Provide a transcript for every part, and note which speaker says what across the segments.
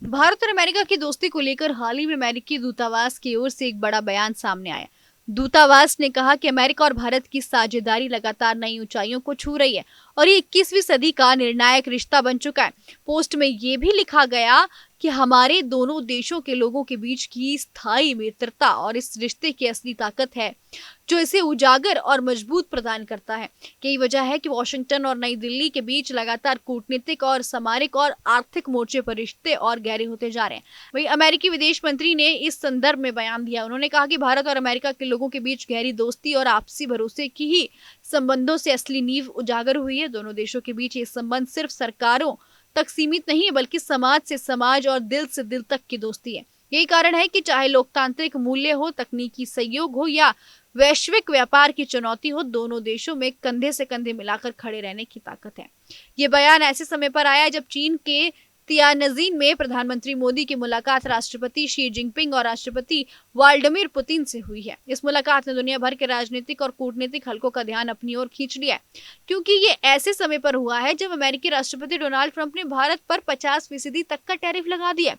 Speaker 1: भारत और अमेरिका की दोस्ती को लेकर हाल ही में अमेरिकी दूतावास की ओर से एक बड़ा बयान सामने आया। दूतावास ने कहा कि अमेरिका और भारत की साझेदारी लगातार नई ऊंचाइयों को छू रही है और ये 21वीं सदी का निर्णायक रिश्ता बन चुका है। पोस्ट में ये भी लिखा गया कि हमारे दोनों देशों के लोगों के बीच की स्थायी मित्रता और इस रिश्ते की असली ताकत है जो इसे उजागर और मजबूत प्रदान करता है। यही वजह है कि वॉशिंगटन और नई दिल्ली के बीच लगातार कूटनीतिक और सामरिक और आर्थिक मोर्चे पर रिश्ते और गहरे होते जा रहे हैं। वहीं अमेरिकी विदेश मंत्री ने इस संदर्भ में बयान दिया। उन्होंने कहा कि भारत और अमेरिका के लोगों के बीच गहरी दोस्ती और आपसी भरोसे की ही संबंधों से असली नींव उजागर हुई है। दोनों देशों के बीच ये संबंध सिर्फ सरकारों तक सीमित नहीं है बल्कि समाज से समाज और दिल से दिल तक की दोस्ती है। यही कारण है कि चाहे लोकतांत्रिक मूल्य हो, तकनीकी सहयोग हो या वैश्विक व्यापार की चुनौती हो, दोनों देशों में कंधे से कंधे मिलाकर खड़े रहने की ताकत है। ये बयान ऐसे समय पर आया जब चीन के तियानजिन में प्रधानमंत्री मोदी की मुलाकात राष्ट्रपति शी जिनपिंग और राष्ट्रपति व्लादिमीर पुतिन से हुई है। इस मुलाकात ने दुनिया भर के राजनीतिक और कूटनीतिक हलकों का ध्यान अपनी ओर खींच लिया है, क्योंकि ये ऐसे समय पर हुआ है जब अमेरिकी राष्ट्रपति डोनाल्ड ट्रंप ने भारत पर 50% तक का टैरिफ लगा दिया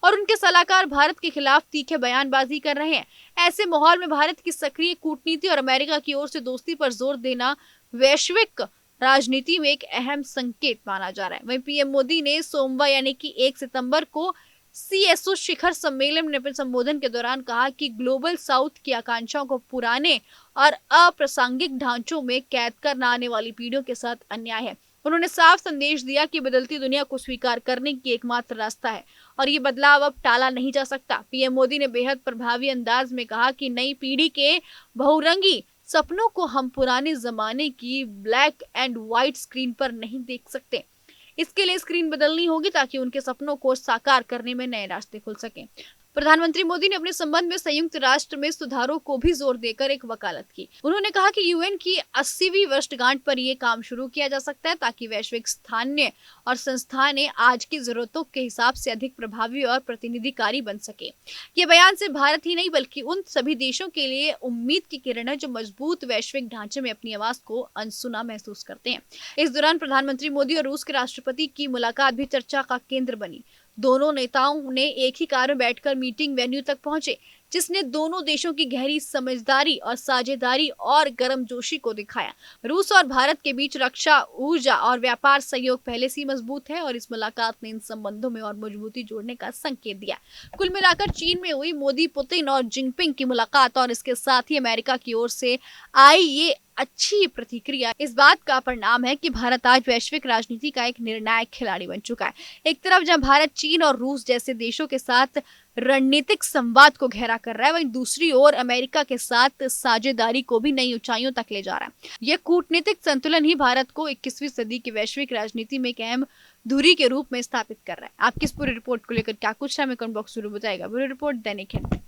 Speaker 1: और उनके सलाहकार भारत के खिलाफ तीखे बयानबाजी कर रहे हैं। ऐसे माहौल में भारत की सक्रिय कूटनीति और अमेरिका की ओर से दोस्ती पर जोर देना वैश्विक राजनीति में एक अहम संकेत माना जा रहा है। वहीं पीएम मोदी ने सोमवार यानी कि 1 सितंबर को सीएसओ शिखर सम्मेलन में अपने संबोधन के दौरान कहा कि ग्लोबल साउथ की आकांक्षाओं को पुराने और अप्रासंगिक ढांचों में कैद करना आने वाली पीढ़ियों के साथ अन्याय है। उन्होंने साफ संदेश दिया कि बदलती दुनिया को स्वीकार करने की एकमात्र रास्ता है और ये बदलाव अब टाला नहीं जा सकता। पीएम मोदी ने बेहद प्रभावी अंदाज में कहा कि नई पीढ़ी के बहुरंगी सपनों को हम पुराने जमाने की ब्लैक एंड व्हाइट स्क्रीन पर नहीं देख सकते। इसके लिए स्क्रीन बदलनी होगी ताकि उनके सपनों को साकार करने में नए रास्ते खुल सकें। प्रधानमंत्री मोदी ने अपने संबंध में संयुक्त राष्ट्र में सुधारों को भी जोर देकर एक वकालत की। उन्होंने कहा कि यूएन की 80वीं वर्षगांठ पर यह काम शुरू किया जा सकता है ताकि वैश्विक स्थानीय और संस्थानें आज की जरूरतों के हिसाब से अधिक प्रभावी और प्रतिनिधिकारी बन सके। ये बयान से भारत ही नहीं बल्कि उन सभी देशों के लिए उम्मीद की किरण है जो मजबूत वैश्विक ढांचे में अपनी आवाज को अनसुना महसूस करते हैं। इस दौरान प्रधानमंत्री मोदी और रूस के राष्ट्रपति की मुलाकात भी चर्चा का केंद्र बनी। दोनों नेताओं ने एक ही कार में बैठकर मीटिंग वेन्यू तक पहुंचे, जिसने दोनों देशों की गहरी समझदारी और साझेदारी और गर्मजोशी को दिखाया। रूस और भारत के बीच रक्षा, ऊर्जा और व्यापार सहयोग पहले से ही मजबूत है और इस मुलाकात ने इन संबंधों में और मजबूती जोड़ने का संकेत दिया। कुल मिलाकर चीन में हुई मोदी, पुतिन और जिनपिंग की मुलाकात और इसके साथ ही अमेरिका की ओर से आई ये अच्छी प्रतिक्रिया इस बात का परिणाम है कि भारत आज वैश्विक राजनीति का एक निर्णायक खिलाड़ी बन चुका है। एक तरफ जहां भारत चीन और रूस जैसे देशों के साथ रणनीतिक संवाद को गहरा कर रहा है, वहीं दूसरी ओर अमेरिका के साथ साझेदारी को भी नई ऊंचाइयों तक ले जा रहा है। यह कूटनीतिक संतुलन ही भारत को 21वीं सदी की वैश्विक राजनीति में एक अहम धुरी के रूप में स्थापित कर रहा है। आपकी इस पूरी रिपोर्ट को लेकर क्या कुछ है, हमें कमेंट बॉक्स जरूर बताएगा। पूरी रिपोर्ट दैनिक है।